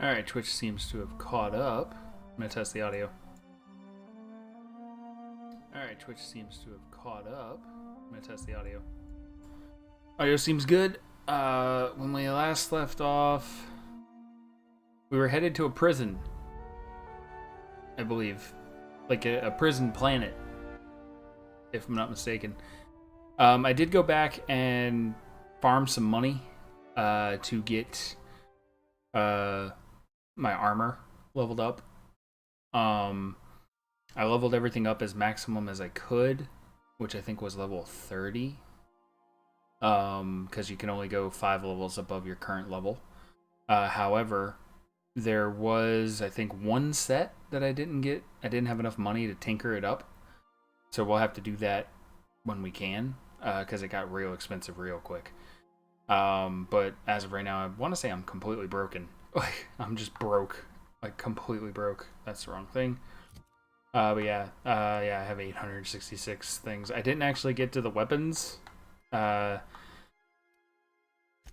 Alright, Twitch seems to have caught up. I'm going to test the audio. Alright, Twitch seems to have caught up. I'm going to test the audio. Audio seems good. When we last left off, we were headed to a prison, I believe. Like a prison planet, if I'm not mistaken. I did go back and farm some money to get my armor leveled up. I leveled everything up as maximum as I could, which I think was level 30. Because you can only go 5 levels above your current level. However, there was, I think, one set that I didn't get. I didn't have enough money to tinker it up. So we'll have to do that when we can, because it got real expensive real quick. But as of right now, I want to say I'm completely broken. Like, I'm just broke. Like, completely broke. That's the wrong thing. But yeah, I have 866 things. I didn't actually get to the weapons. And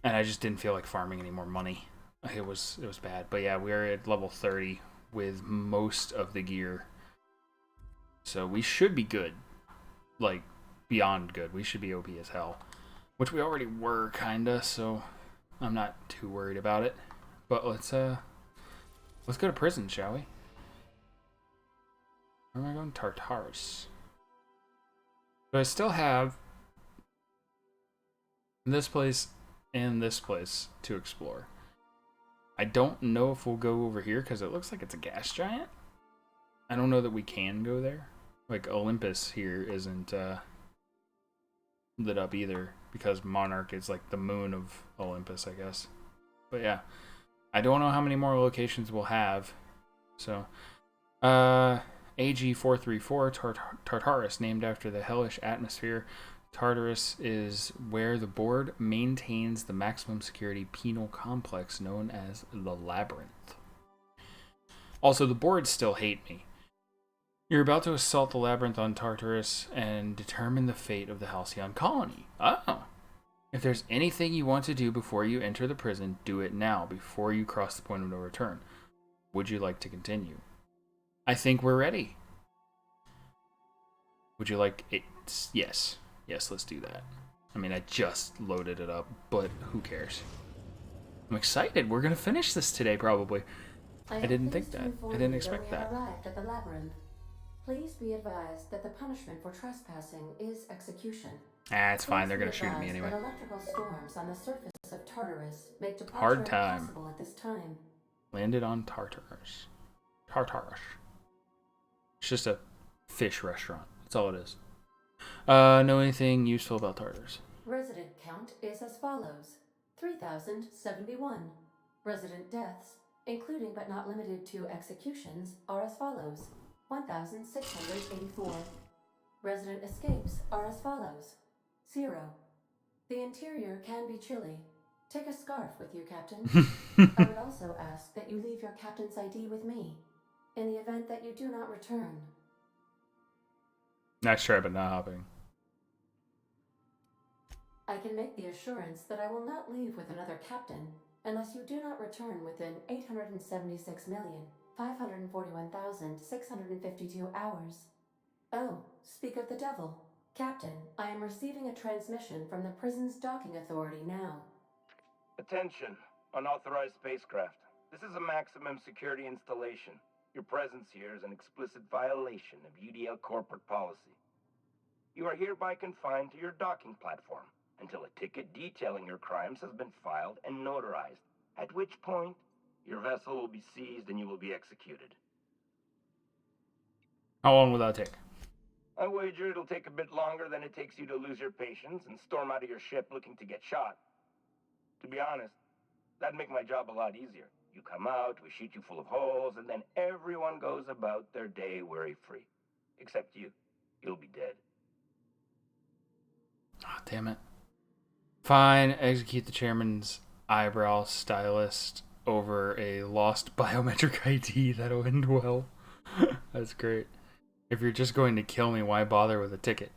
I just didn't feel like farming any more money. It was bad. But yeah, we're at level 30 with most of the gear. So we should be good. Like, beyond good. We should be OP as hell. Which we already were, kinda, so I'm not too worried about it. But let's go to prison, shall we? Where am I going? Tartarus. So I still have this place and this place to explore. I don't know if we'll go over here because it looks like it's a gas giant. I don't know that we can go there. Like, Olympus here isn't lit up either because Monarch is like the moon of Olympus, I guess. But yeah, I don't know how many more locations we'll have. So, AG-434 Tartarus, named after the hellish atmosphere. Tartarus is where the board maintains the maximum security penal complex known as the Labyrinth. Also, the boards still hate me. You're about to assault the Labyrinth on Tartarus and determine the fate of the Halcyon colony. Oh. If there's anything you want to do before you enter the prison, do it now, before you cross the point of no return. Would you like to continue? I think we're ready. Would you like it? Yes. Yes, let's do that. I mean, I just loaded it up, but who cares? I'm excited. We're going to finish this today, probably. I didn't think that. I didn't expect that. Arrived at the labyrinth. Please be advised that the punishment for trespassing is execution. It's fine. They're going to shoot at me anyway. Electrical storms on the surface of Tartarus make departure Hard time. impossible at this time. Landed on Tartarus. Tartarus. It's just a fish restaurant. That's all it is. Know anything useful about Tartarus? Resident count is as follows: 3,071. Resident deaths, including but not limited to executions, are as follows: 1,684. Resident escapes are as follows: 0. The interior can be chilly. Take a scarf with you, Captain. I would also ask that you leave your captain's ID with me, in the event that you do not return. Nice try, but not hopping. I can make the assurance that I will not leave with another captain unless you do not return within 876,541,652 hours. Oh, speak of the devil. Captain, I am receiving a transmission from the prison's docking authority now. Attention, unauthorized spacecraft. This is a maximum security installation. Your presence here is an explicit violation of UDL corporate policy. You are hereby confined to your docking platform until a ticket detailing your crimes has been filed and notarized, at which point your vessel will be seized and you will be executed. How long will that take? I wager it'll take a bit longer than it takes you to lose your patience and storm out of your ship looking to get shot. To be honest, that'd make my job a lot easier. You come out, we shoot you full of holes, and then everyone goes about their day worry-free. Except you. You'll be dead. Oh, damn it. Fine, execute the chairman's eyebrow stylist over a lost biometric ID. That'll end well. That's great. If you're just going to kill me, why bother with a ticket?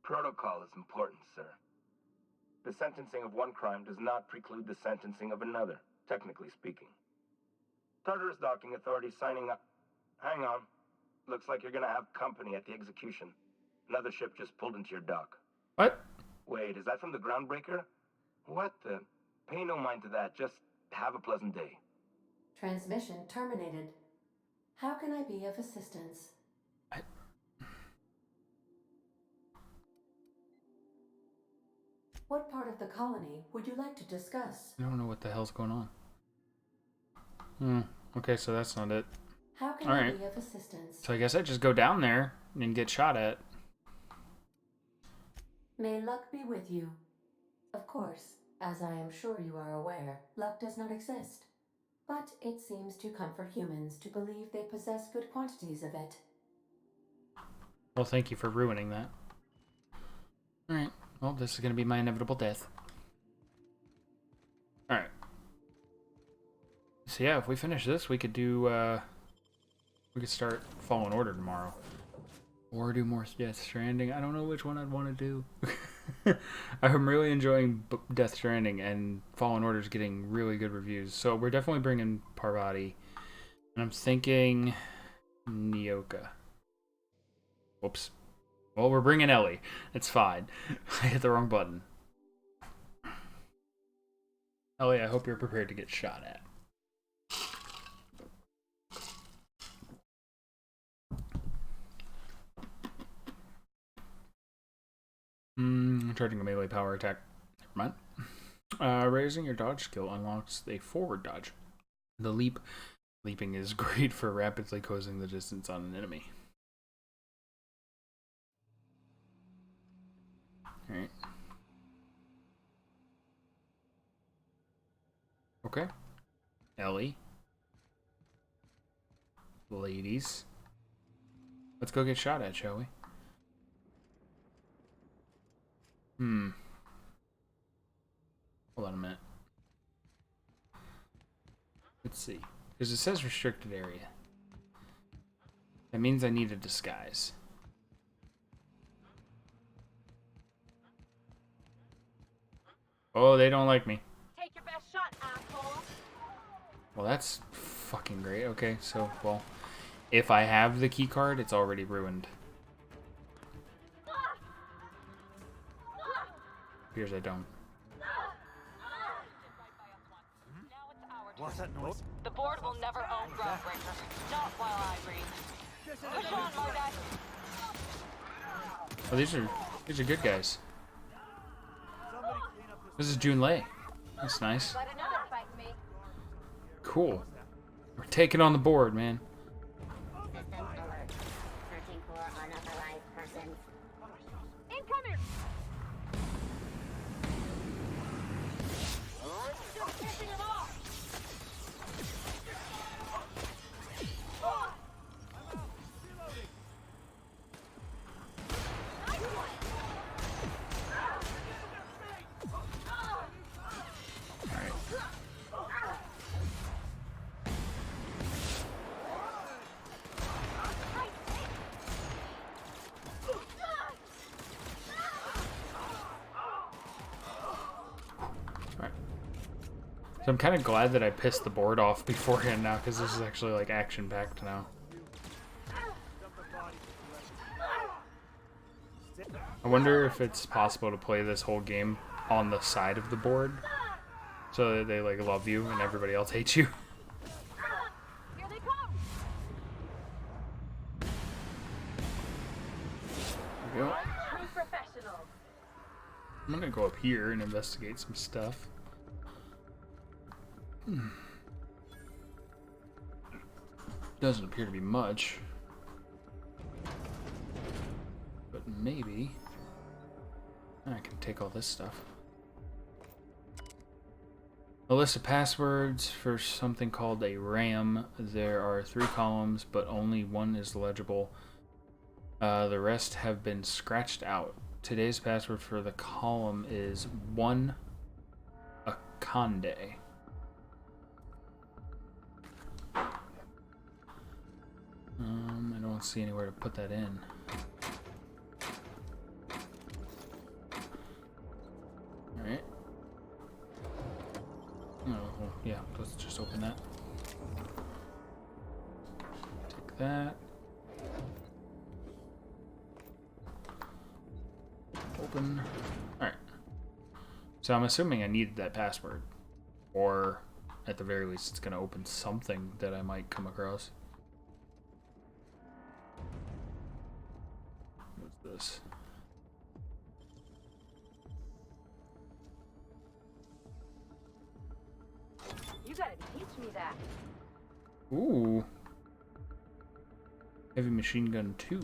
Protocol is important, sir. The sentencing of one crime does not preclude the sentencing of another, technically speaking. Tartarus docking authority signing up. Hang on. Looks like you're gonna have company at the execution. Another ship just pulled into your dock. What? Wait, is that from the Groundbreaker? What the? Pay no mind to that. Just have a pleasant day. Transmission terminated. How can I be of assistance? What part of the colony would you like to discuss? I don't know what the hell's going on. Okay, so that's not it. How can All I right. be of assistance? So I guess I just go down there and get shot at. May luck be with you. Of course, as I am sure you are aware, luck does not exist. But it seems to comfort humans to believe they possess good quantities of it. Well, thank you for ruining that. Alright, well, this is going to be my inevitable death. Alright. So yeah, if we finish this, we could do, we could start Fallen Order tomorrow. Or do more Death Stranding. I don't know which one I'd want to do. I'm really enjoying Death Stranding, and Fallen Order's getting really good reviews. So we're definitely bringing Parvati. And I'm thinking Nyoka. Whoops. Well, we're bringing Ellie. It's fine. I hit the wrong button. Ellie, I hope you're prepared to get shot at. Charging a melee power attack. Never mind. Raising your dodge skill unlocks a forward dodge. The leaping is great for rapidly closing the distance on an enemy. Alright. Okay. Ellie. Ladies. Let's go get shot at, shall we? Hold on a minute. Let's see. Because it says restricted area. That means I need a disguise. Oh, they don't like me. Take your best shot, asshole. Well, that's fucking great. Okay, so, well, if I have the key card, it's already ruined. Appears I don't. What's that noise? The board will never own Groundbreaker. Not while I breathe. Push on, my guy. Oh, these are good guys. This is Jun Lei. That's nice. Let another fight me. Cool. We're taking on the board, man. System alert. Searching for unauthorized persons. Incoming! Just pissing him off! So I'm kind of glad that I pissed the board off beforehand now, because this is actually like action-packed now. I wonder if it's possible to play this whole game on the side of the board, so that they like love you and everybody else hates you. Here they come! There we go. True professionals. I'm gonna go up here and investigate some stuff. Doesn't appear to be much, but maybe I can take all this stuff. A list of passwords for something called a RAM. There are 3 columns, but only one is legible. The rest have been scratched out. Today's password for the column is 1 Akande. I don't see anywhere to put that in. Alright. Oh, well, yeah, let's just open that. Like that. Open. Alright. So I'm assuming I needed that password. Or, at the very least, it's going to open something that I might come across. What's this? You gotta teach me that. Ooh. Heavy machine gun 2.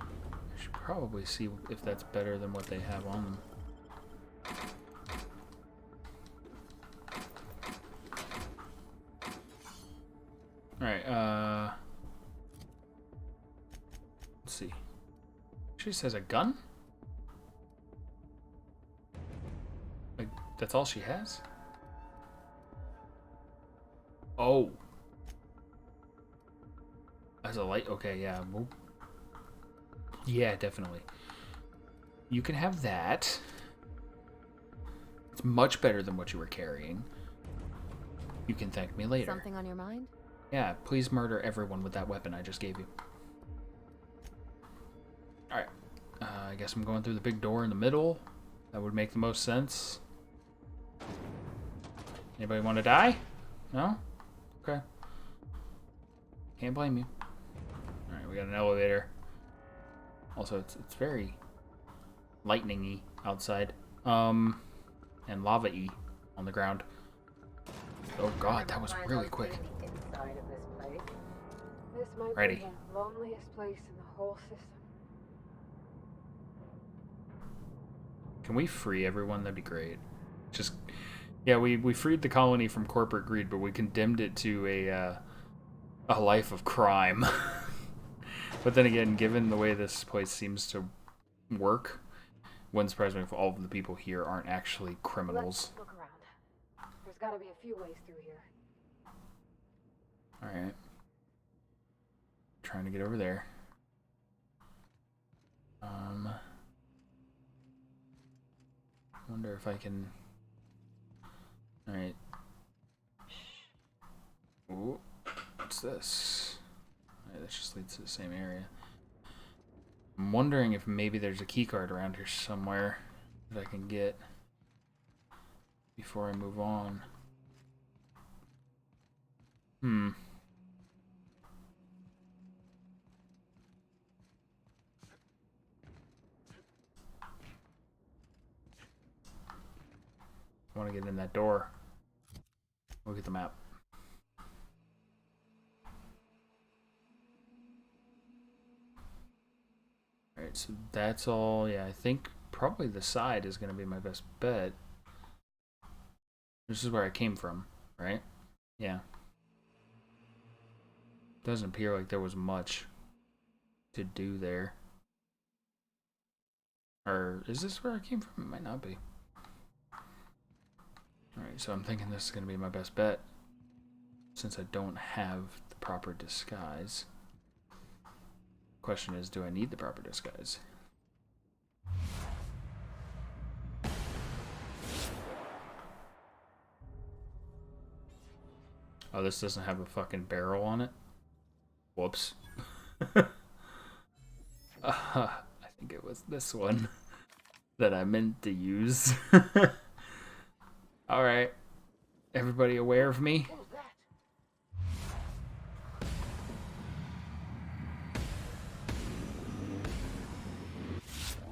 I should probably see if that's better than what they have on them. Alright, let's see. She says a gun? Like, that's all she has? Oh. As a light? Okay, yeah. Well, yeah, definitely. You can have that. It's much better than what you were carrying. You can thank me later. Something on your mind? Yeah, please murder everyone with that weapon I just gave you. Alright. I guess I'm going through the big door in the middle. That would make the most sense. Anybody want to die? No? Okay. Can't blame you. Alright, we got an elevator. Also, it's very lightning-y outside. And lava-y on the ground. Oh god, that was really quick. Inside of this place. This might Ready. be the loneliest place in the whole system. Can we free everyone? That'd be great. Just, yeah, we freed the colony from corporate greed, but we condemned it to a life of crime. But then again, given the way this place seems to work, wouldn't surprise me if all of the people here aren't actually criminals. Let's look around. There's gotta be a few ways through here. Alright. Trying to get over there. Wonder if I can... Alright. Ooh. What's this? Alright, that just leads to the same area. I'm wondering if maybe there's a keycard around here somewhere that I can get before I move on. I want to get in that door. Look at the map. Alright, so that's all. Yeah, I think probably the side is going to be my best bet. This is where I came from, right? Yeah. Doesn't appear like there was much to do there. Or is this where I came from? It might not be. Alright, so I'm thinking this is going to be my best bet. Since I don't have the proper disguise. Question is, do I need the proper disguise? Oh, this doesn't have a fucking barrel on it? Whoops. I think it was this one that I meant to use. Alright. Everybody aware of me? What was that?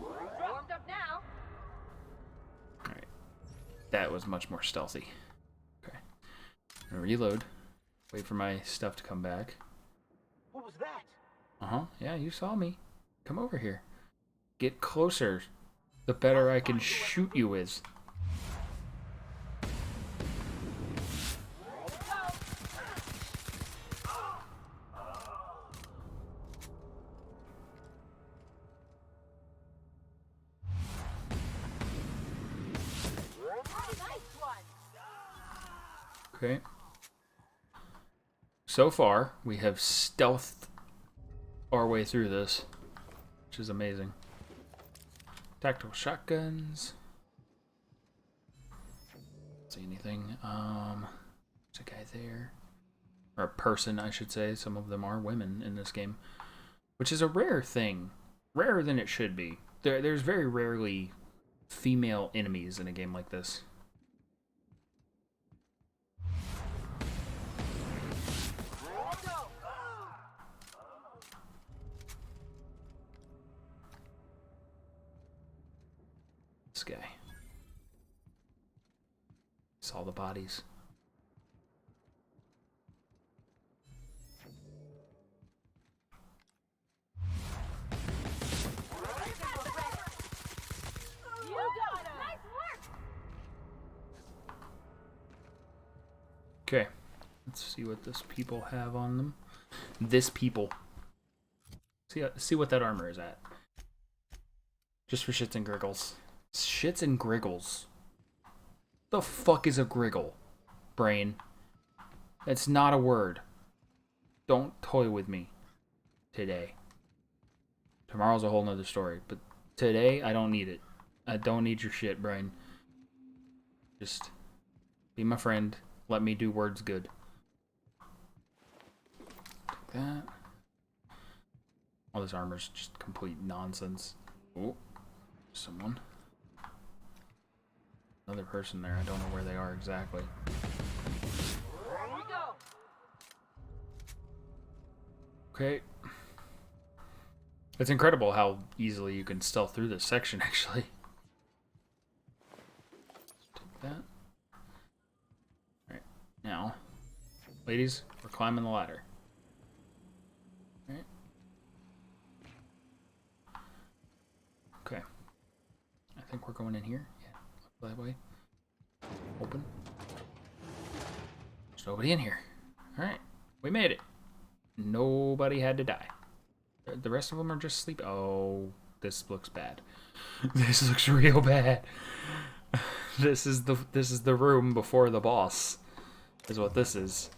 Warmed up now. Alright. That was much more stealthy. Okay. I'm gonna reload. Wait for my stuff to come back. What was that? Uh-huh. Yeah, you saw me. Come over here. Get closer. The better I can shoot you with. Okay. So far, we have stealthed our way through this, which is amazing. Tactical shotguns. Don't see anything. There's a guy there. Or a person, I should say. Some of them are women in this game. Which is a rare thing. Rarer than it should be. There's very rarely female enemies in a game like this. This guy. Saw the bodies. Okay, let's see what this people have on them. This people. See what that armor is at. Just for shits and griggles. Shits and griggles. The fuck is a griggle, brain? That's not a word. Don't toy with me today. Tomorrow's a whole nother story, but today I don't need it. I don't need your shit, brain. Just be my friend. Let me do words good. Take that. All this armor's just complete nonsense. Oh, someone. Another person there. I don't know where they are exactly. Okay. It's incredible how easily you can stealth through this section, actually. Take that. Alright. Now, ladies, we're climbing the ladder. Alright. Okay. I think we're going in here. Yeah. That way. Open. There's nobody in here. Alright. We made it. Nobody had to die. The rest of them are just sleep. Oh, this looks bad. This looks real bad. This is the room before the boss. Is what this is.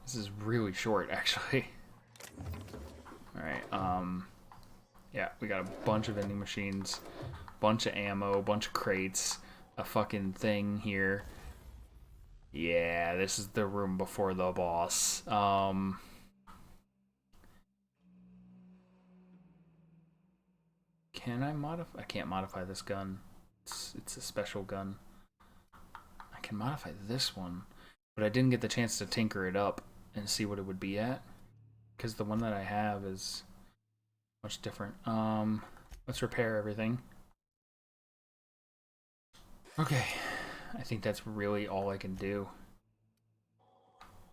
This is really short, actually. All right. Yeah, we got a bunch of vending machines, bunch of ammo, bunch of crates, a fucking thing here. Yeah, this is the room before the boss. Can I modify? I can't modify this gun. It's a special gun. I can modify this one, but I didn't get the chance to tinker it up and see what it would be at, because the one that I have is much different. Let's repair everything. Okay, I think that's really all I can do.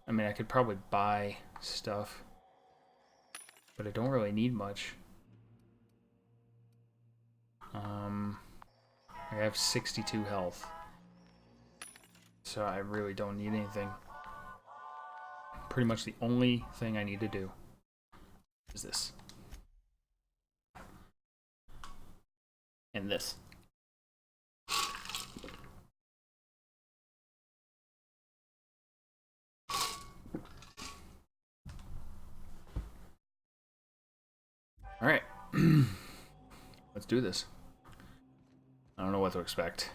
I mean, I could probably buy stuff, but I don't really need much. I have 62 health, so I really don't need anything. Pretty much the only thing I need to do is this. And this. Alright. Let's do this. I don't know what to expect.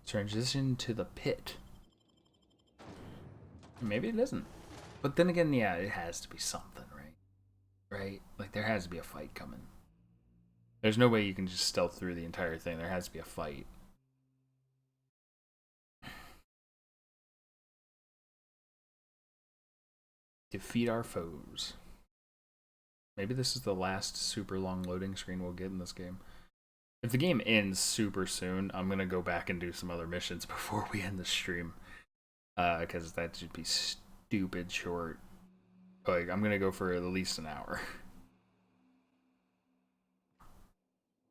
Transition to the pit. Maybe it isn't. But then again, yeah, it has to be something, right? Right? Like, there has to be a fight coming. There's no way you can just stealth through the entire thing. There has to be a fight. Defeat our foes. Maybe this is the last super long loading screen we'll get in this game. If the game ends super soon, I'm going to go back and do some other missions before we end the stream. Because that should be stupid short. Like, I'm going to go for at least an hour.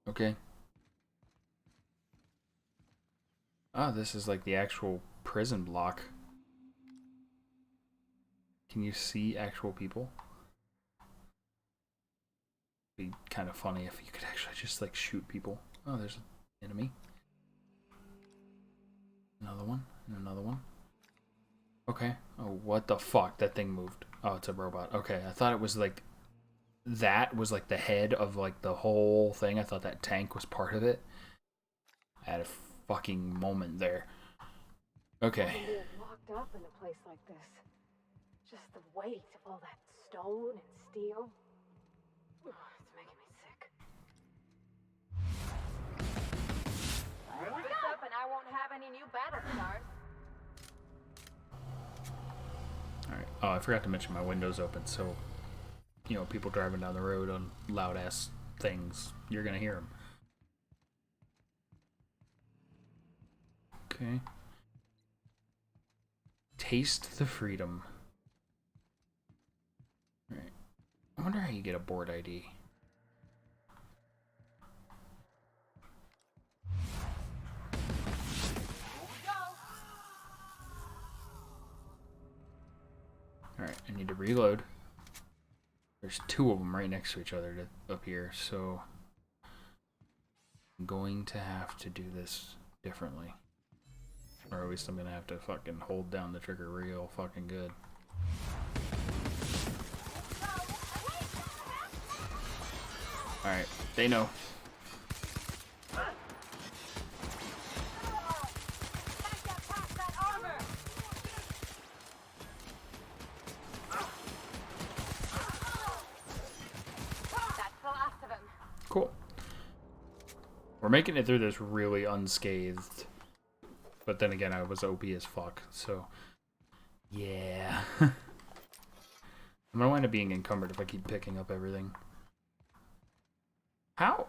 Okay. Ah, this is like the actual prison block. Can you see actual people? Be kind of funny if you could actually just like shoot people. Oh, there's an enemy. Another one and another one. Okay. Oh, what the fuck? That thing moved. Oh, it's a robot. Okay, I thought it was like that was like the head of like the whole thing. I thought that tank was part of it. I had a fucking moment there. Okay. locked up in a place like this. Just the weight of all that stone and steel. Ugh, it's making me sick. Fix up and I won't have any new battle stars. Alright. Oh, I forgot to mention my window's open, so, you know, people driving down the road on loud ass things, you're gonna hear them. Okay. Taste the freedom. Alright. I wonder how you get a board ID. Alright, I need to reload. There's two of them right next to each other up here, so I'm going to have to do this differently. Or at least I'm gonna have to fucking hold down the trigger real fucking good. Alright, they know. Cool. We're making it through this really unscathed. But then again, I was OP as fuck, so yeah. I'm gonna wind up being encumbered if I keep picking up everything. How?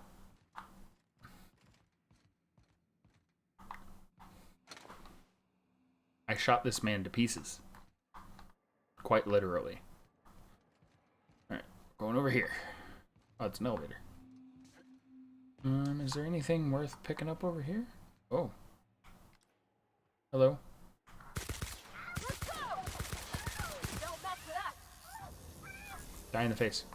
I shot this man to pieces. Quite literally. Alright, going over here. Oh, it's an elevator. Is there anything worth picking up over here? Oh. Hello. Die in the face.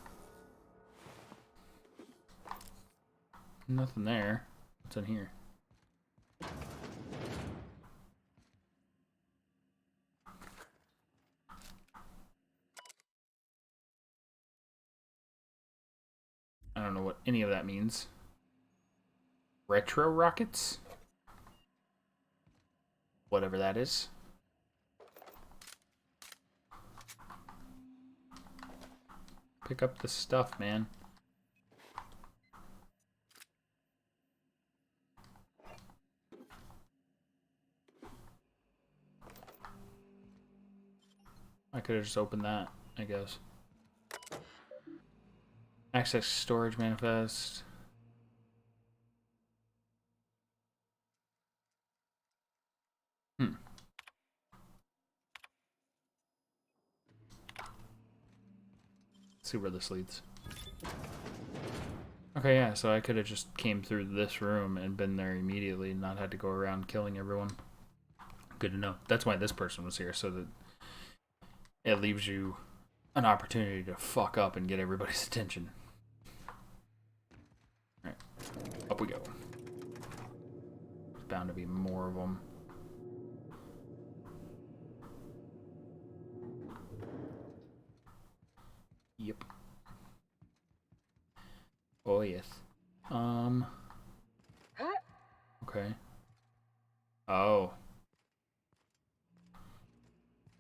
Nothing there. What's in here? I don't know what any of that means. Retro rockets? Whatever that is. Pick up the stuff, man. I could have just opened that, I guess. Access storage manifest. See where this leads. Okay, yeah, so I could have just came through this room and been there immediately and not had to go around killing everyone. Good to know. That's why this person was here, so that it leaves you an opportunity to fuck up and get everybody's attention. Alright, up we go. There's bound to be more of them. Yep. Oh, yes. Okay. Oh.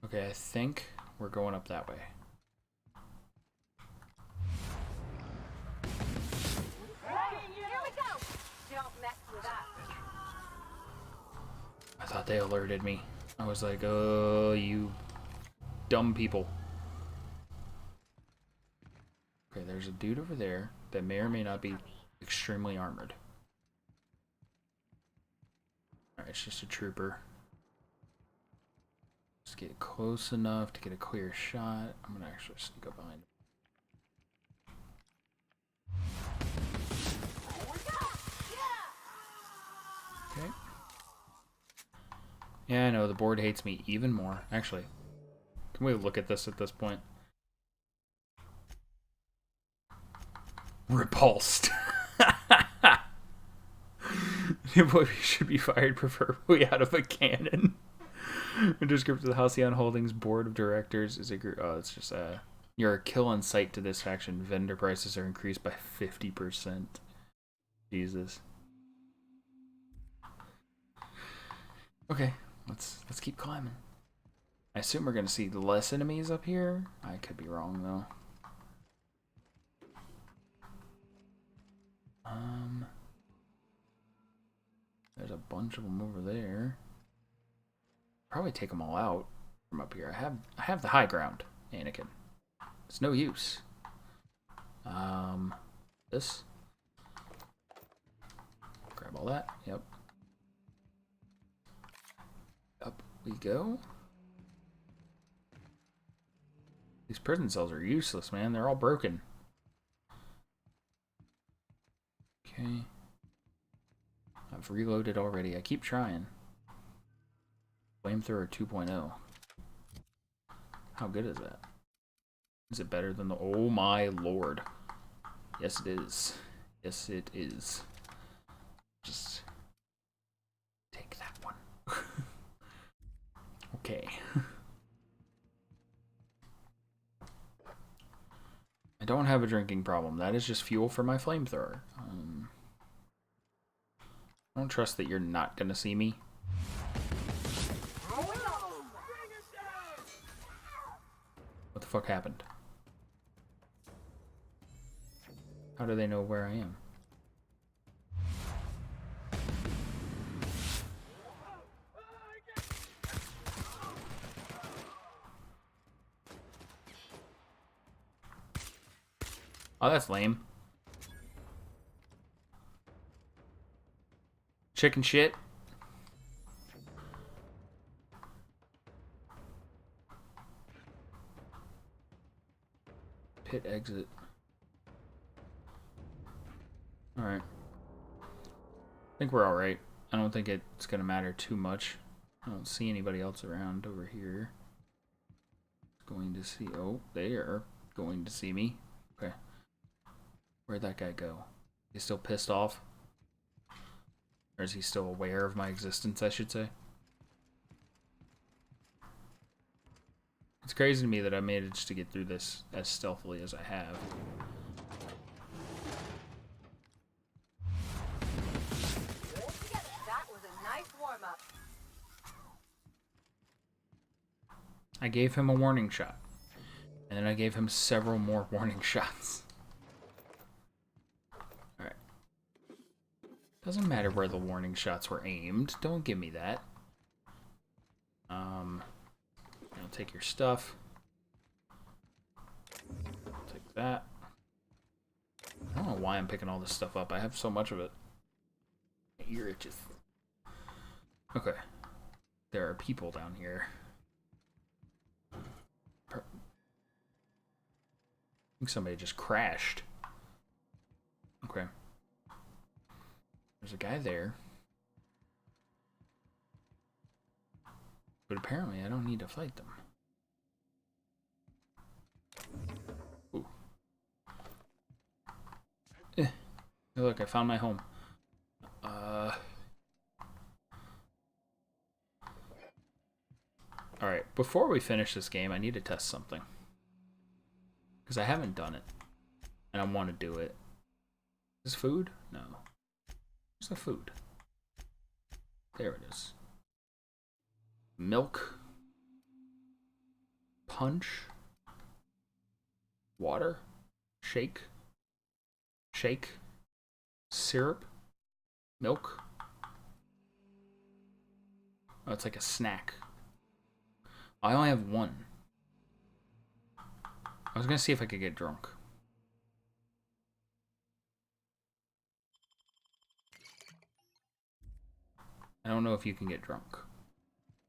Okay, I think we're going up that way. Here we go. Don't mess with us. I thought they alerted me. I was like, oh, you dumb people. Okay, there's a dude over there that may or may not be extremely armored. Alright, it's just a trooper. Just get close enough to get a clear shot. I'm gonna actually sneak up behind him. Okay. Yeah, I know, the board hates me even more. Actually, can we look at this at this point? Repulsed. The employee should be fired, preferably out of a cannon. The description of the Halcyon Holdings Board of Directors is a group. Oh, it's just you're a kill on sight to this faction. Vendor prices are increased by 50%. Jesus. Okay, let's keep climbing. I assume we're gonna see less enemies up here. I could be wrong though. There's a bunch of them over there. Probably take them all out from up here. I have the high ground, Anakin. It's no use. This. Grab all that. Yep. Up we go. These prison cells are useless, man. They're all broken. Okay. I've reloaded already. I keep trying. Flamethrower 2.0. How good is that? Is it better than the... Oh my lord. Yes, it is. Yes, it is. Just take that one. Okay. I don't have a drinking problem. That is just fuel for my flamethrower. I don't trust that you're not gonna see me. What the fuck happened? How do they know where I am? Oh, that's lame. Chicken shit. Pit exit. Alright. I think we're alright. I don't think it's gonna matter too much. I don't see anybody else around over here. Going to see... Oh, they are going to see me. Okay. Where'd that guy go? He's still pissed off? Or is he still aware of my existence, I should say? It's crazy to me that I managed to get through this as stealthily as I have. That was a nice warm-up. I gave him a warning shot. And then I gave him several more warning shots. Alright. Doesn't matter where the warning shots were aimed. Don't give me that. I'll take your stuff. Take that. I don't know why I'm picking all this stuff up. I have so much of it. My ear itches. Okay. There are people down here. I think somebody just crashed. Okay. There's a guy there. But apparently I don't need to fight them. Ooh. Hey, look, I found my home. Alright, before we finish this game, I need to test something. Because I haven't done it. And I want to do it. Is this food? No. Where's the food? There it is. Milk. Punch. Water. Shake. Shake. Syrup. Milk. Oh, it's like a snack. I only have one. I was gonna see if I could get drunk. I don't know if you can get drunk.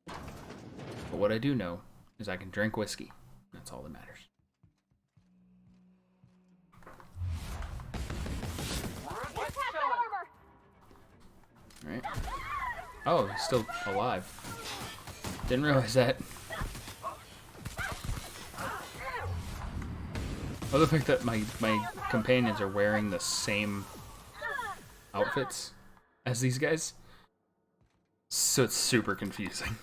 But what I do know is I can drink whiskey. That's all that matters. Alright. Oh, he's still alive. Didn't realize that. I love the fact that my companions are wearing the same outfits as these guys. So it's super confusing.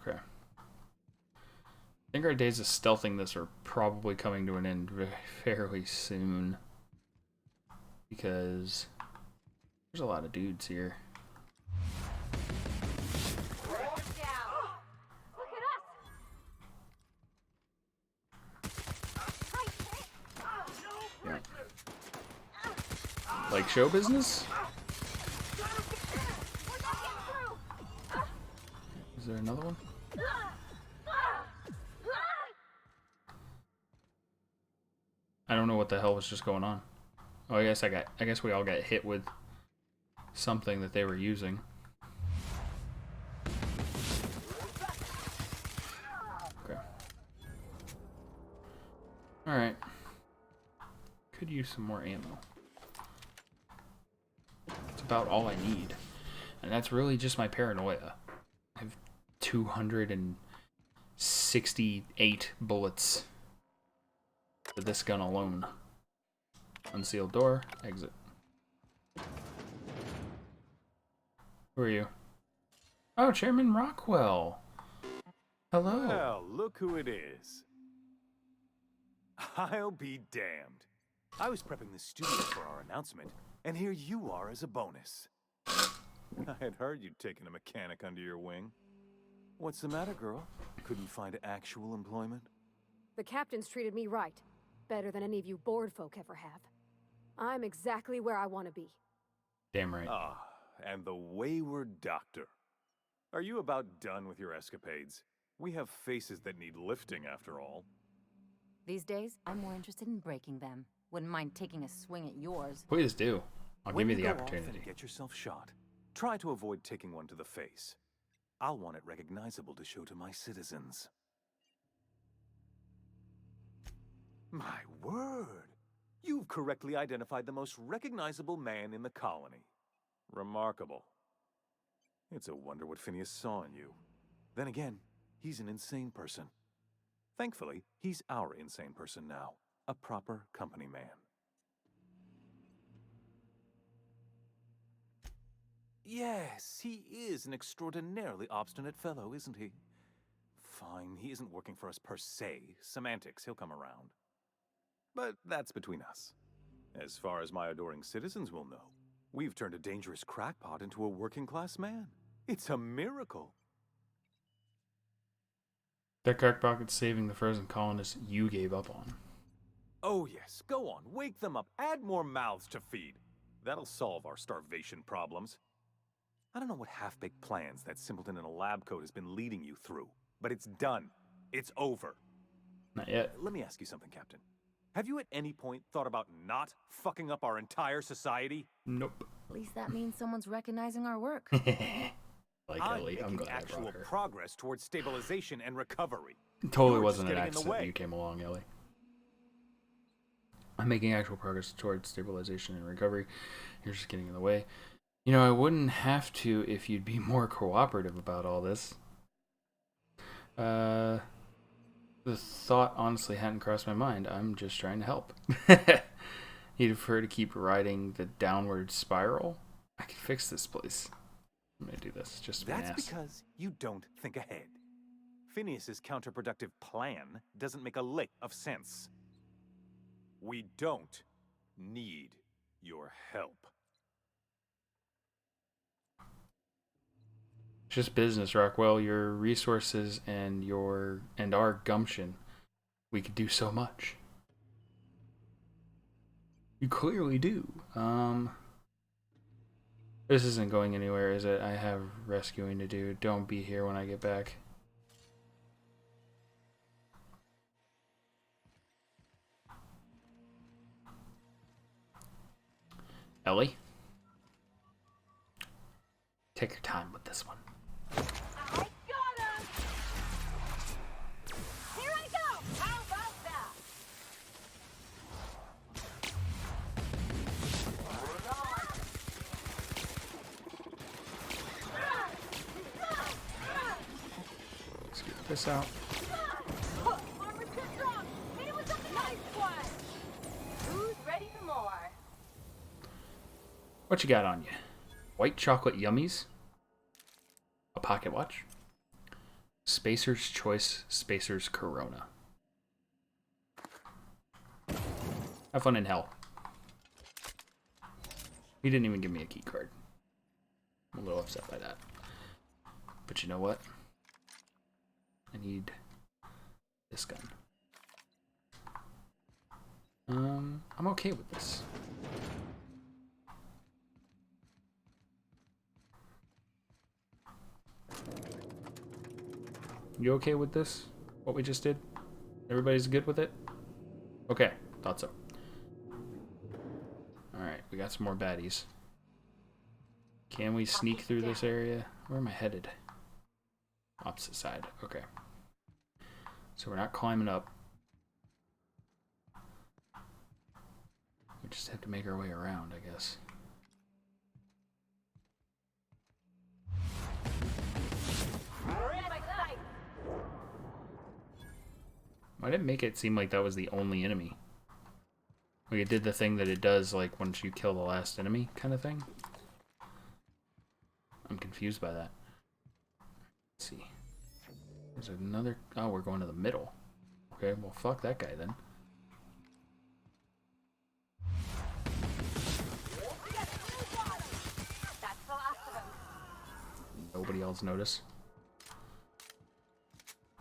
Okay. think our days of stealthing this are probably coming to an end fairly soon. Because there's a lot of dudes here. Yeah. Like show business? Is there another one? I don't know what the hell was just going on. Oh, I guess we all got hit with something that they were using. Okay. Alright. Could use some more ammo. That's about all I need. And that's really just my paranoia. I have 268 bullets for this gun alone. Unsealed door, exit. Who are you? Oh, Chairman Rockwell. Hello. Well, look who it is. I'll be damned. I was prepping the studio for our announcement, and here you are as a bonus. I had heard you'd taken a mechanic under your wing. What's the matter, girl? Couldn't find actual employment? The captain's treated me right. Better than any of you bored folk ever have. I'm exactly where I want to be. Damn right. Ah, and the wayward doctor. Are you about done with your escapades? We have faces that need lifting, after all. These days, I'm more interested in breaking them. Wouldn't mind taking a swing at yours. Please do. I'll When give you the go off opportunity. and get yourself shot, try to avoid taking one to the face. I'll want it recognizable to show to my citizens. My word! You've correctly identified the most recognizable man in the colony. Remarkable. It's a wonder what Phineas saw in you. Then again, he's an insane person. Thankfully, he's our insane person now. A proper company man. Yes, he is an extraordinarily obstinate fellow, isn't he? Fine, he isn't working for us per se. Semantics, he'll come around. But that's between us. As far as my adoring citizens will know, we've turned a dangerous crackpot into a working-class man. It's a miracle. That crackpocket's saving the frozen colonists you gave up on. Oh yes, go on, wake them up, add more mouths to feed. That'll solve our starvation problems. I don't know what half-baked plans that simpleton in a lab coat has been leading you through, but it's done. It's over. Not yet. Let me ask you something, Captain. Have you at any point thought about not fucking up our entire society? Nope. At least that means someone's recognizing our work. Like I'm Ellie, I'm making glad I actual brought her. progress towards stabilization and recovery. Totally You're wasn't just an getting in the accident that way. you came along, Ellie. I'm making actual progress towards stabilization and recovery. You're just getting in the way. You know, I wouldn't have to if you'd be more cooperative about all this. The thought honestly hadn't crossed my mind. I'm just trying to help. You'd prefer to keep riding the downward spiral? I can fix this place. I'm gonna do this just to be an That's ass. because you don't think ahead. Phineas's counterproductive plan doesn't make a lick of sense. We don't need your help. It's just business, Rockwell. Your resources and our gumption. We could do so much. You clearly do. This isn't going anywhere, is it? I have rescuing to do. Don't be here when I get back. Ellie? Take your time with this one. I got him! Here I go! How about that? Let's get this out. Armor's too strong! Hit it with something nice one! Who's ready for more? What you got on you? White chocolate yummies? A pocket watch? Spacer's Choice, Spacer's Corona. Have fun in hell. He didn't even give me a key card. I'm a little upset by that. But you know what? I need this gun. I'm okay with this. You okay with this? What we just did? Everybody's good with it? Okay, thought so. Alright, we got some more baddies. Can we sneak through this area? Where am I headed? Opposite side. Okay. So we're not climbing up. We just have to make our way around, I guess. Why didn't it make it seem like that was the only enemy? Like it did the thing that it does like once you kill the last enemy kind of thing. I'm confused by that. Let's see. There's another... Oh, we're going to the middle. Okay, well fuck that guy then. Nobody else noticed.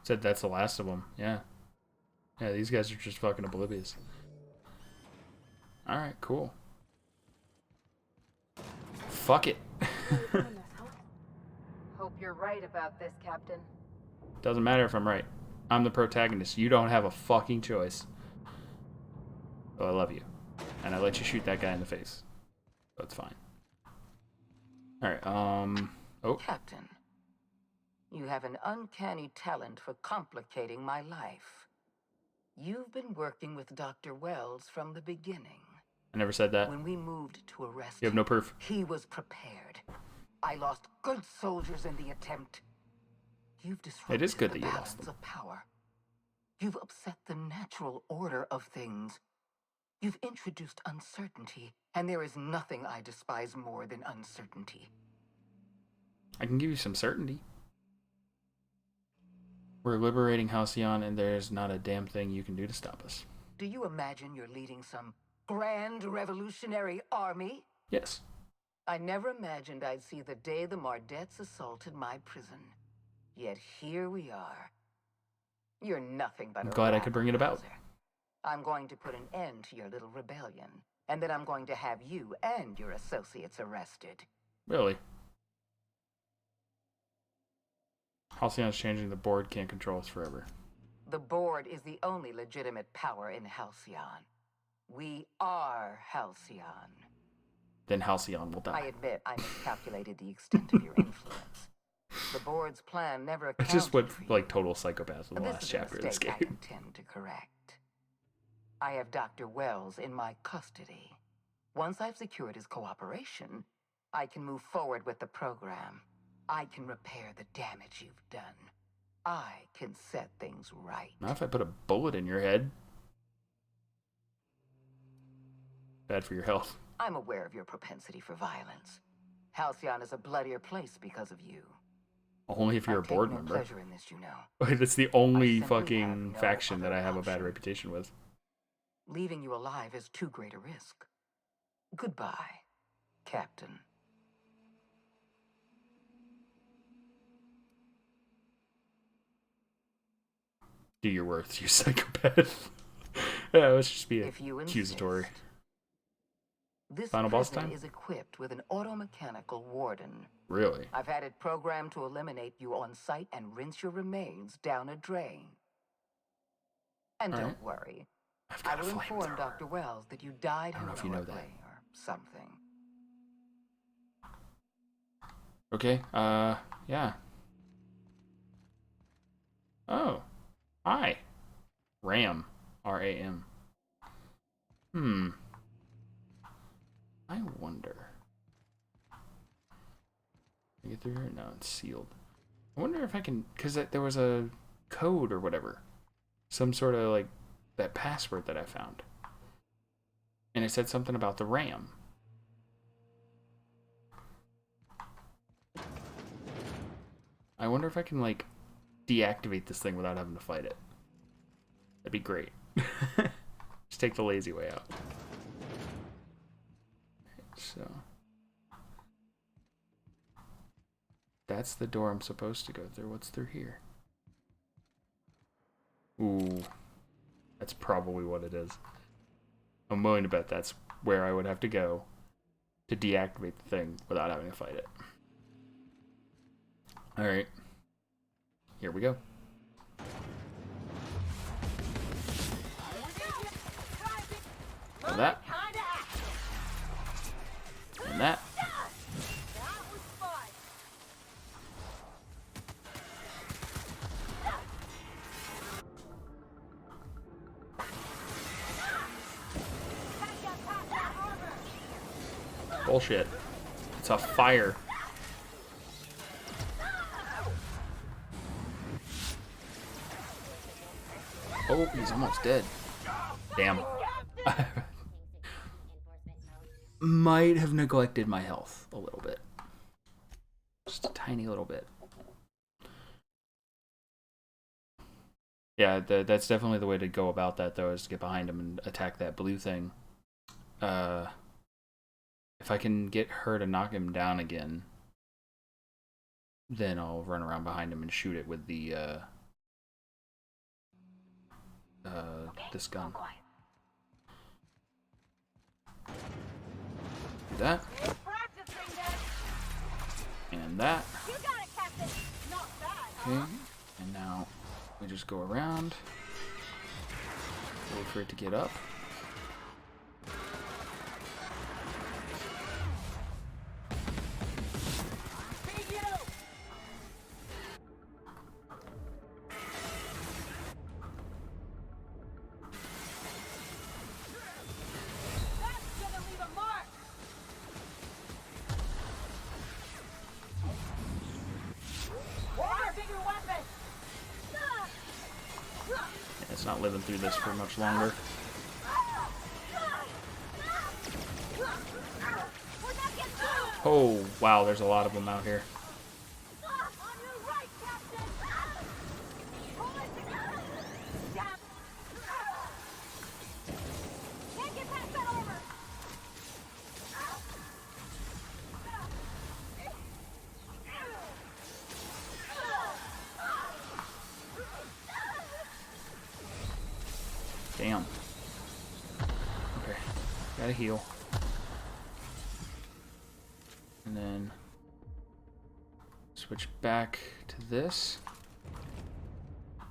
Said that's the last of them. Yeah. Yeah, these guys are just fucking oblivious. Alright, cool. Fuck it. Hope you're right about this, Captain. Doesn't matter if I'm right. I'm the protagonist. You don't have a fucking choice. Oh, I love you. And I let you shoot that guy in the face. That's fine. Alright, oh. Captain, you have an uncanny talent for complicating my life. You've been working with Dr. Wells from the beginning. I never said that. When we moved to arrest You have no proof. he was prepared. I lost good soldiers in the attempt. You've disrupted It is good the that you balance lost them. of power. You've upset the natural order of things. You've introduced uncertainty, and there is nothing I despise more than uncertainty. I can give you some certainty. We're liberating Halcyon, and there's not a damn thing you can do to stop us. Do you imagine you're leading some grand revolutionary army? Yes. I never imagined I'd see the day the Mardettes assaulted my prison. Yet here we are. You're nothing but I'm a glad I could bring it about. rabble-rouser. I'm going to put an end to your little rebellion, and then I'm going to have you and your associates arrested. Really? Halcyon's changing. The board can't control us forever. The board is the only legitimate power in Halcyon. We are Halcyon. Then Halcyon will I die. admit I miscalculated the extent of your influence. The board's plan never I accounted just went for you. like total psychopath in the This last is a chapter of this mistake I game. intend to correct. I have Dr. Wells in my custody. Once I've secured his cooperation, I can move forward with the program. I can repair the damage you've done. I can set things right. Not if I put a bullet in your head. Bad for your health. I'm aware of your propensity for violence. Halcyon is a bloodier place because of you. Only if you're I a take board no member. pleasure in this, you know. That's the only I simply fucking have no faction that other I have a bad option. reputation with. Leaving you alive is too great a risk. Goodbye, Captain. Do your worth, you psychopath. Yeah, let's just be If you accusatory. insist. This Final boss prison time? is equipped with an automechanical warden. Really? I've had it programmed to eliminate you on site and rinse your remains down a drain. And All don't right. worry, I've I got a will inform flamethrower. Dr. Wells that you died I don't know if you know that. heroically or something. Okay, yeah. Oh. Hi. Ram. R-A-M. I wonder. Can I get through here? No, it's sealed. I wonder if I can... Because there was a code or whatever. Some sort of, like, that password that I found. And it said something about the RAM. I wonder if I can, like, deactivate this thing without having to fight it. That'd be great. Just take the lazy way out. So that's the door I'm supposed to go through. What's through here? Ooh, that's probably what it is. I'm willing to bet that's where I would have to go to deactivate the thing without having to fight it. Alright. Here we go. And that. And that. Bullshit. It's a fire. Oh, he's almost dead. Damn. Might have neglected my health a little bit. Just a tiny little bit. Yeah, that's definitely the way to go about that, though, is to get behind him and attack that blue thing. If I can get her to knock him down again, then I'll run around behind him and shoot it with the, this gun. Do that. And that. Okay, and now we just go around. Wait for it to get up. It's not living through this for much longer. Oh, wow, there's a lot of them out here. Damn. Okay. Gotta heal. And then switch back to this.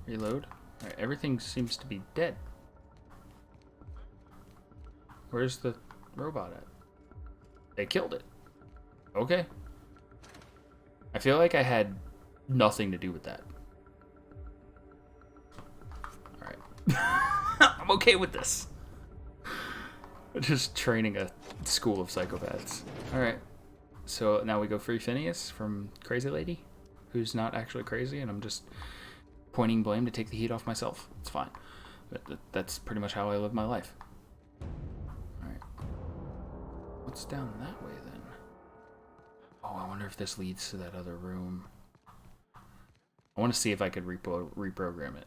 Reload. Alright, everything seems to be dead. Where's the robot at? They killed it. Okay. I feel like I had nothing to do with that. Alright. I'm okay with this. Just training a school of psychopaths. Alright. So now we go free Phineas from Crazy Lady, who's not actually crazy, and I'm just pointing blame to take the heat off myself. It's fine. But that's pretty much how I live my life. Alright. What's down that way then? Oh, I wonder if this leads to that other room. I want to see if I could reprogram it.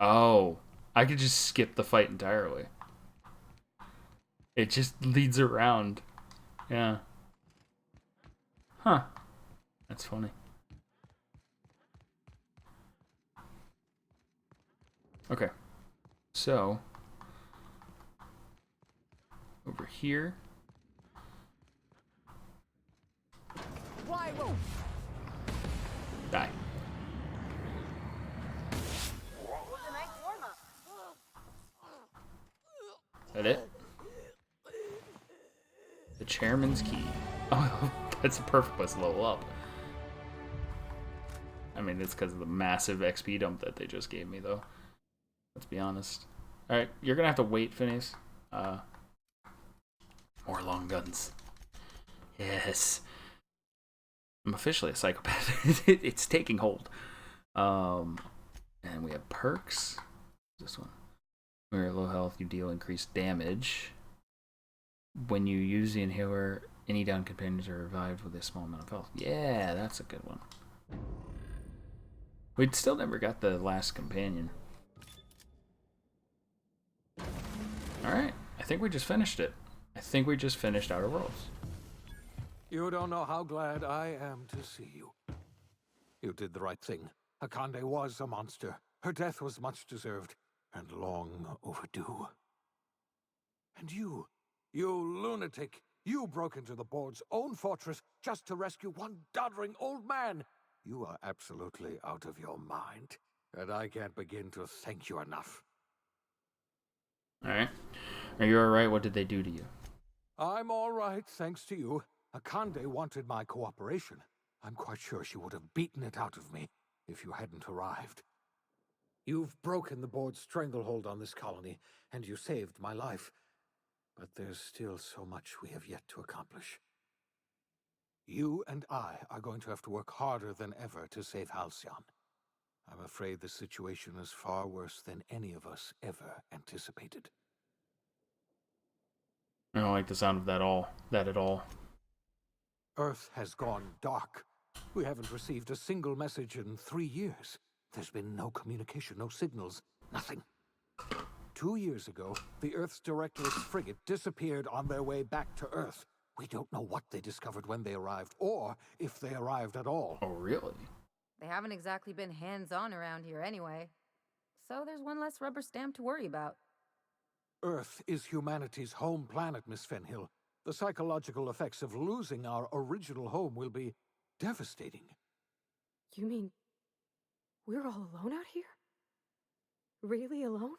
Oh, I could just skip the fight entirely. It just leads around. Yeah. Huh. That's funny. Okay. So, over here. Die. That it? The chairman's key. Oh, that's a perfect place to level up. I mean, it's because of the massive XP dump that they just gave me, though. Let's be honest. Alright, you're gonna have to wait, Phineas. More long guns. Yes. I'm officially a psychopath. It's taking hold. And we have perks. This one. When you're at low health, you deal increased damage. When you use the inhaler, any down companions are revived with a small amount of health. Yeah, that's a good one. We'd still never got the last companion. Alright, I think we just finished it. I think we just finished Outer Worlds. You don't know how glad I am to see you. You did the right thing. Akande was a monster. Her death was much deserved, and long overdue. And you lunatic, you broke into the board's own fortress just to rescue one doddering old man. You are absolutely out of your mind, and I can't begin to thank you enough. Alright. Are you alright? What did they do to you? I'm all right, thanks to you. Akande wanted my cooperation. I'm quite sure she would have beaten it out of me if you hadn't arrived. You've broken the board's stranglehold on this colony, and you saved my life. But there's still so much we have yet to accomplish. You and I are going to have to work harder than ever to save Halcyon. I'm afraid the situation is far worse than any of us ever anticipated. I don't like the sound of that at all. Earth has gone dark. We haven't received a single message in 3 years. There's been no communication, no signals, nothing. 2 years ago, the Earth's Directorate frigate disappeared on their way back to Earth. We don't know what they discovered when they arrived, or if they arrived at all. Oh, really? They haven't exactly been hands-on around here anyway. So there's one less rubber stamp to worry about. Earth is humanity's home planet, Miss Fenhill. The psychological effects of losing our original home will be devastating. You mean we're all alone out here? Really alone?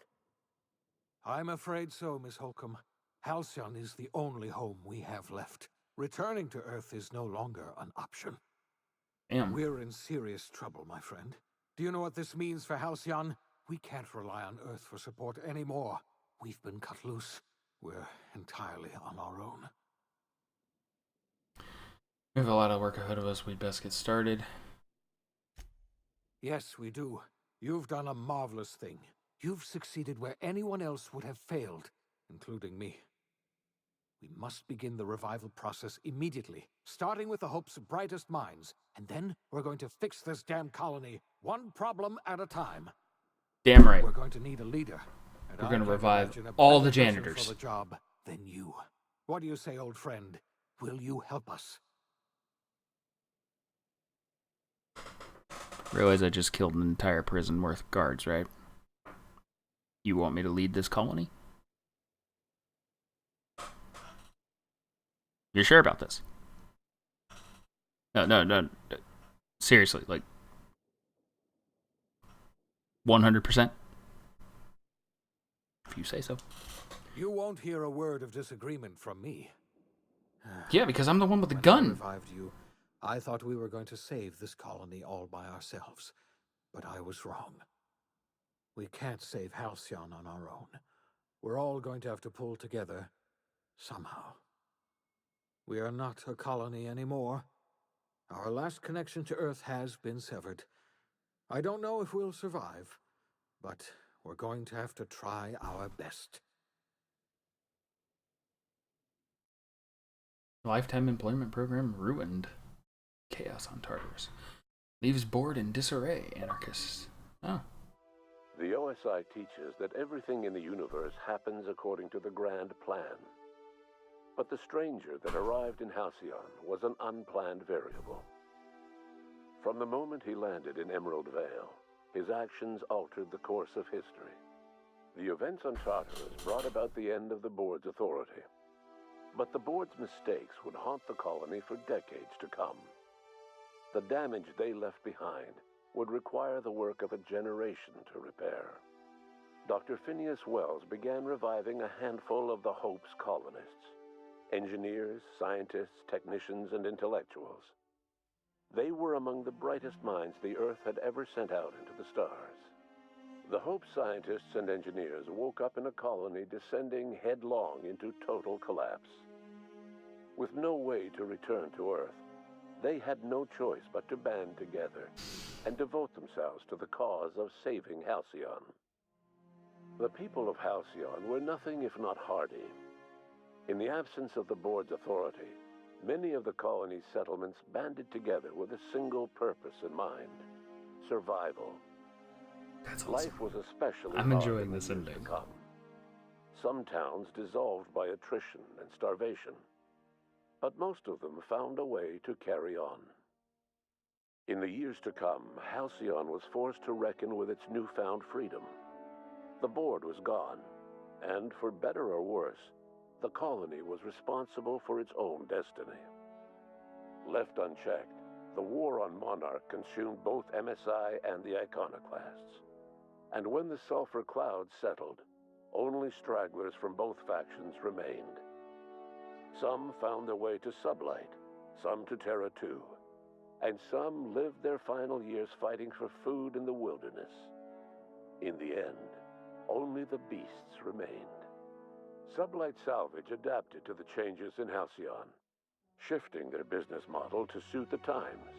I'm afraid so, Miss Holcomb. Halcyon is the only home we have left. Returning to Earth is no longer an option. Damn. We're in serious trouble, my friend. Do you know what this means for Halcyon? We can't rely on Earth for support anymore. We've been cut loose. We're entirely on our own. We have a lot of work ahead of us. We'd best get started. Yes, we do. You've done a marvelous thing. You've succeeded where anyone else would have failed, including me. We must begin the revival process immediately, starting with the Hope's brightest minds, and then we're going to fix this damn colony, one problem at a time. Damn right. We're going to need a leader. And We're going to I can't revive imagine a all the better person janitors. for the job than you. What do you say, old friend? Will you help us? Realize I just killed an entire prison worth of guards, right? You want me to lead this colony? You're sure about this? No. Seriously, like 100%? If you say so. You won't hear a word of disagreement from me. Yeah, because I'm the one with the When I gun. revived you, I thought we were going to save this colony all by ourselves, but I was wrong. We can't save Halcyon on our own. We're all going to have to pull together, somehow. We are not a colony anymore. Our last connection to Earth has been severed. I don't know if we'll survive, but we're going to have to try our best. Lifetime employment program ruined. Chaos on Tartarus. Leaves board in disarray, anarchists. Oh. The OSI teaches that everything in the universe happens according to the grand plan. But the stranger that arrived in Halcyon was an unplanned variable. From the moment he landed in Emerald Vale, his actions altered the course of history. The events on Tartarus brought about the end of the board's authority. But the board's mistakes would haunt the colony for decades to come. The damage they left behind would require the work of a generation to repair. Dr. Phineas Wells began reviving a handful of the Hope's colonists. Engineers, scientists, technicians, and intellectuals. They were among the brightest minds the Earth had ever sent out into the stars. The Hope scientists and engineers woke up in a colony descending headlong into total collapse. With no way to return to Earth, they had no choice but to band together and devote themselves to the cause of saving Halcyon. The people of Halcyon were nothing if not hardy. In the absence of the board's authority, many of the colony's settlements banded together with a single purpose in mind: survival. That's awesome. Life was especially I'm hard enjoying in the this years to ending. come. Some towns dissolved by attrition and starvation, but most of them found a way to carry on. In the years to come, Halcyon was forced to reckon with its newfound freedom. The board was gone, and for better or worse, the colony was responsible for its own destiny. Left unchecked, the war on Monarch consumed both MSI and the Iconoclasts. And when the sulfur cloud settled, only stragglers from both factions remained. Some found their way to Sublight, some to Terra 2, and some lived their final years fighting for food in the wilderness. In the end, only the beasts remained. Sublight Salvage adapted to the changes in Halcyon, shifting their business model to suit the times.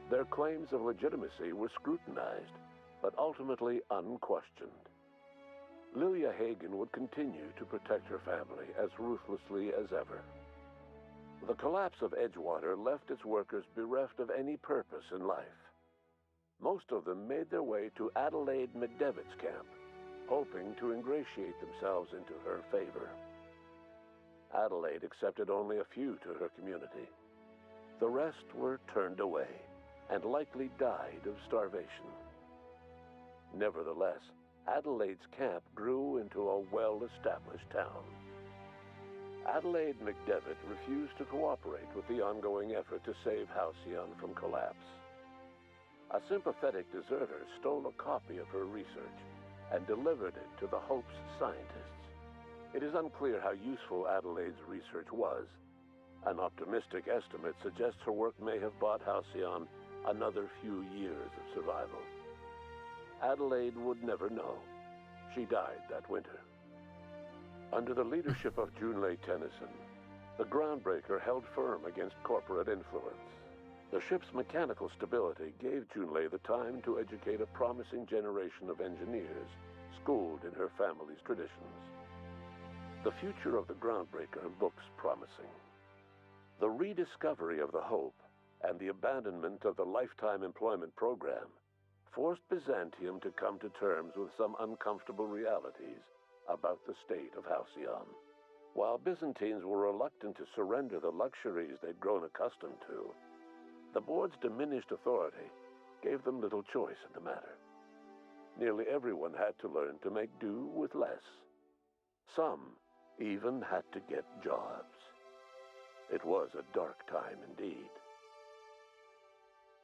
Their claims of legitimacy were scrutinized, but ultimately unquestioned. Lilia Hagen would continue to protect her family as ruthlessly as ever. The collapse of Edgewater left its workers bereft of any purpose in life. Most of them made their way to Adelaide McDevitt's camp, hoping to ingratiate themselves into her favor. Adelaide accepted only a few to her community. The rest were turned away and likely died of starvation. Nevertheless, Adelaide's camp grew into a well-established town. Adelaide McDevitt refused to cooperate with the ongoing effort to save Halcyon from collapse. A sympathetic deserter stole a copy of her research and delivered it to the Hope's scientists. It is unclear how useful Adelaide's research was. An optimistic estimate suggests her work may have bought Halcyon another few years of survival. Adelaide would never know. She died that winter. Under the leadership of Junlei Tennyson, the Groundbreaker held firm against corporate influence. The ship's mechanical stability gave Junlei the time to educate a promising generation of engineers schooled in her family's traditions. The future of the Groundbreaker looks promising. The rediscovery of the Hope and the abandonment of the lifetime employment program forced Byzantium to come to terms with some uncomfortable realities about the state of Halcyon. While Byzantines were reluctant to surrender the luxuries they'd grown accustomed to, the board's diminished authority gave them little choice in the matter. Nearly everyone had to learn to make do with less. Some even had to get jobs. It was a dark time indeed.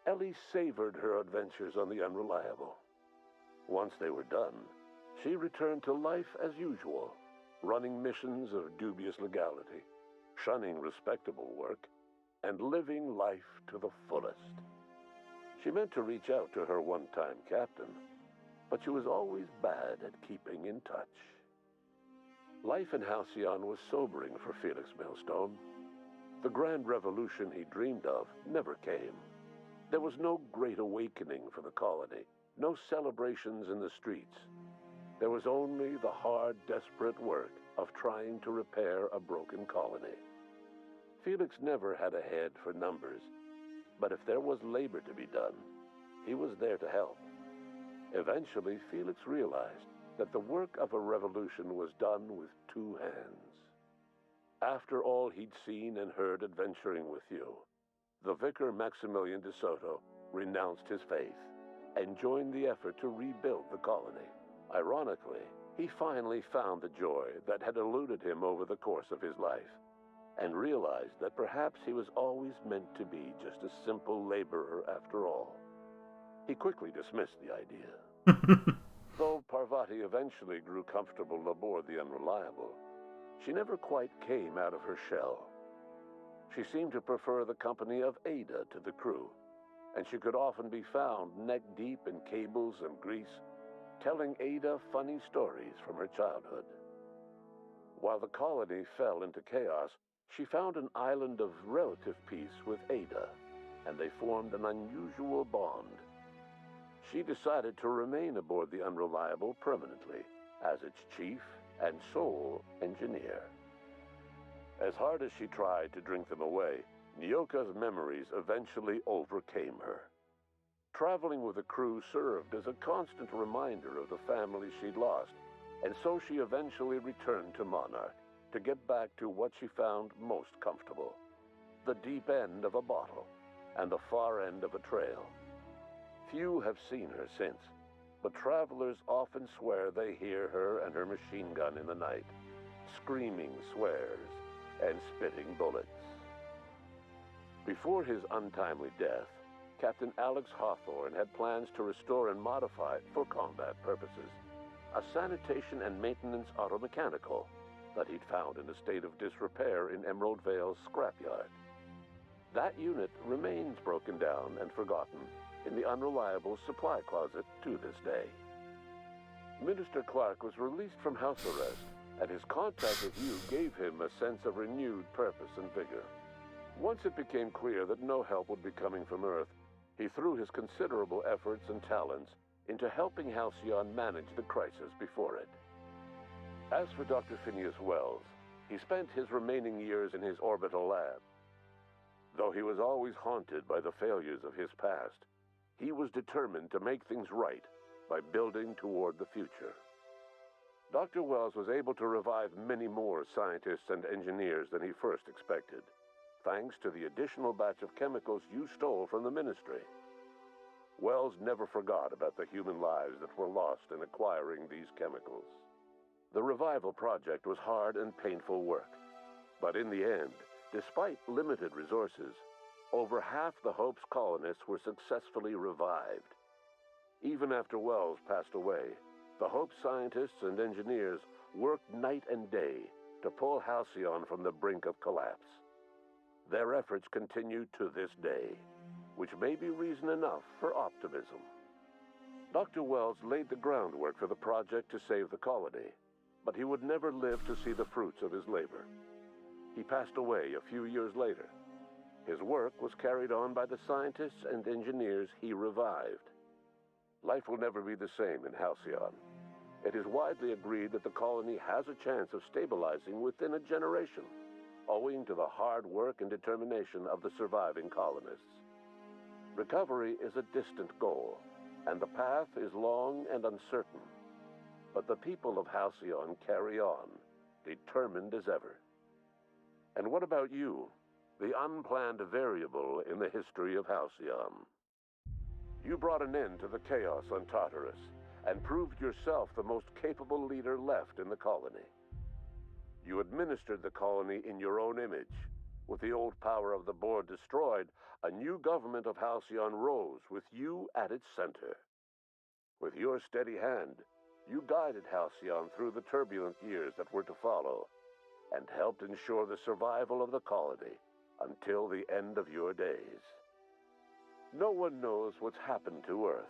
Ellie savored her adventures on the Unreliable. Once they were done, she returned to life as usual, running missions of dubious legality, shunning respectable work, and living life to the fullest. She meant to reach out to her one-time captain, but she was always bad at keeping in touch. Life in Halcyon was sobering for Felix Millstone. The grand revolution he dreamed of never came. There was no great awakening for the colony, no celebrations in the streets. There was only the hard, desperate work of trying to repair a broken colony. Felix never had a head for numbers, but if there was labor to be done, he was there to help. Eventually, Felix realized that the work of a revolution was done with two hands. After all he'd seen and heard adventuring with you, the vicar Maximilian de Soto renounced his faith and joined the effort to rebuild the colony. Ironically, he finally found the joy that had eluded him over the course of his life, and realized that perhaps he was always meant to be just a simple laborer after all. He quickly dismissed the idea. Though Parvati eventually grew comfortable aboard the Unreliable, she never quite came out of her shell. She seemed to prefer the company of Ada to the crew, and she could often be found neck-deep in cables and grease, telling Ada funny stories from her childhood. While the colony fell into chaos, she found an island of relative peace with Ada, and they formed an unusual bond. She decided to remain aboard the Unreliable permanently as its chief and sole engineer. As hard as she tried to drink them away, Nyoka's memories eventually overcame her. Traveling with the crew served as a constant reminder of the family she'd lost, and so she eventually returned to Monarch to get back to what she found most comfortable: the deep end of a bottle and the far end of a trail. Few have seen her since, but travelers often swear they hear her and her machine gun in the night, screaming swears and spitting bullets. Before his untimely death, Captain Alex Hawthorne had plans to restore and modify, for combat purposes, a sanitation and maintenance automechanical that he'd found in a state of disrepair in Emerald Vale's scrapyard. That unit remains broken down and forgotten in the unreliable supply closet to this day. Minister Clark was released from house arrest, and his contact with you gave him a sense of renewed purpose and vigor. Once it became clear that no help would be coming from Earth, he threw his considerable efforts and talents into helping Halcyon manage the crisis before it. As for Dr. Phineas Wells, he spent his remaining years in his orbital lab. Though he was always haunted by the failures of his past, he was determined to make things right by building toward the future. Dr. Wells was able to revive many more scientists and engineers than he first expected, thanks to the additional batch of chemicals you stole from the Ministry. Wells never forgot about the human lives that were lost in acquiring these chemicals. The revival project was hard and painful work, but in the end, despite limited resources, over half the Hope's colonists were successfully revived. Even after Wells passed away, the Hope scientists and engineers worked night and day to pull Halcyon from the brink of collapse. Their efforts continue to this day, which may be reason enough for optimism. Dr. Wells laid the groundwork for the project to save the colony, but he would never live to see the fruits of his labor. He passed away a few years later. His work was carried on by the scientists and engineers he revived. Life will never be the same in Halcyon. It is widely agreed that the colony has a chance of stabilizing within a generation, owing to the hard work and determination of the surviving colonists. Recovery is a distant goal, and the path is long and uncertain. But the people of Halcyon carry on, determined as ever. And what about you, the unplanned variable in the history of Halcyon? You brought an end to the chaos on Tartarus, and proved yourself the most capable leader left in the colony. You administered the colony in your own image. With the old power of the board destroyed, a new government of Halcyon rose with you at its center. With your steady hand, you guided Halcyon through the turbulent years that were to follow, and helped ensure the survival of the colony until the end of your days. No one knows what's happened to Earth,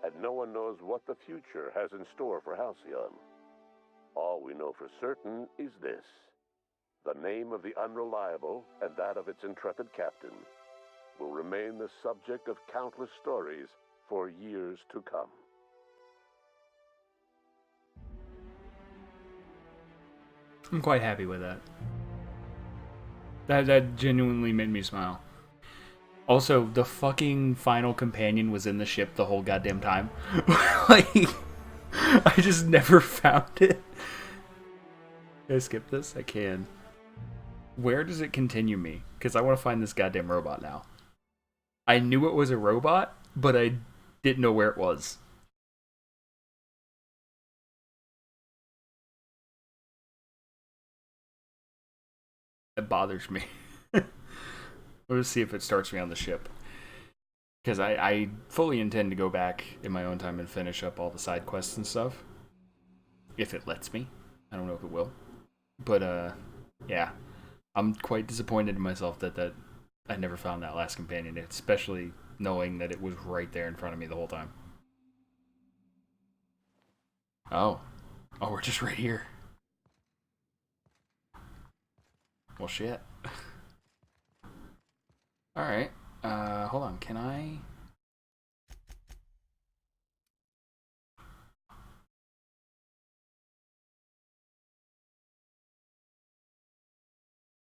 and no one knows what the future has in store for Halcyon. All we know for certain is this: the name of the Unreliable and that of its intrepid captain will remain the subject of countless stories for years to come. I'm quite happy with that. That genuinely made me smile. Also, the fucking final companion was in the ship the whole goddamn time. Like, I just never found it. Can I skip this? I can. Where does it continue me? Because I want to find this goddamn robot now. I knew it was a robot, but I didn't know where it was. It bothers me. Let's see if it starts me on the ship. Because I fully intend to go back in my own time and finish up all the side quests and stuff. If it lets me. I don't know if it will. But, yeah. I'm quite disappointed in myself that I never found that last companion, especially knowing that it was right there in front of me the whole time. Oh, we're just right here. Well, shit. Alright, hold on, can I...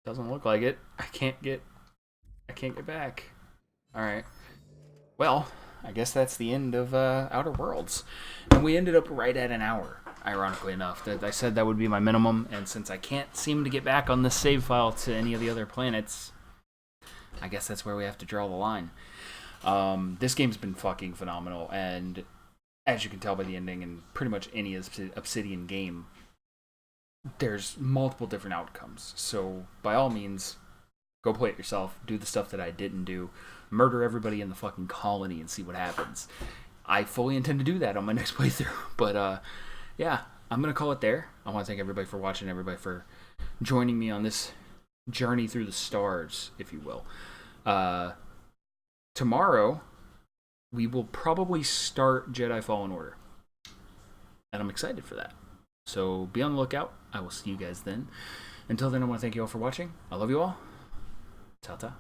Doesn't look like it. I can't get back. Alright. Well, I guess that's the end of Outer Worlds. And we ended up right at an hour, ironically enough. That I said that would be my minimum, and since I can't seem to get back on this save file to any of the other planets, I guess that's where we have to draw the line. This game's been fucking phenomenal, and as you can tell by the ending, and pretty much any Obsidian game, there's multiple different outcomes. So, by all means, go play it yourself. Do the stuff that I didn't do. Murder everybody in the fucking colony and see what happens. I fully intend to do that on my next playthrough. But, yeah, I'm going to call it there. I want to thank everybody for watching, everybody for joining me on this journey through the stars, if you will. Tomorrow, we will probably start Jedi Fallen Order. And I'm excited for that. So be on the lookout. I will see you guys then. Until then, I want to thank you all for watching. I love you all. Ta-ta.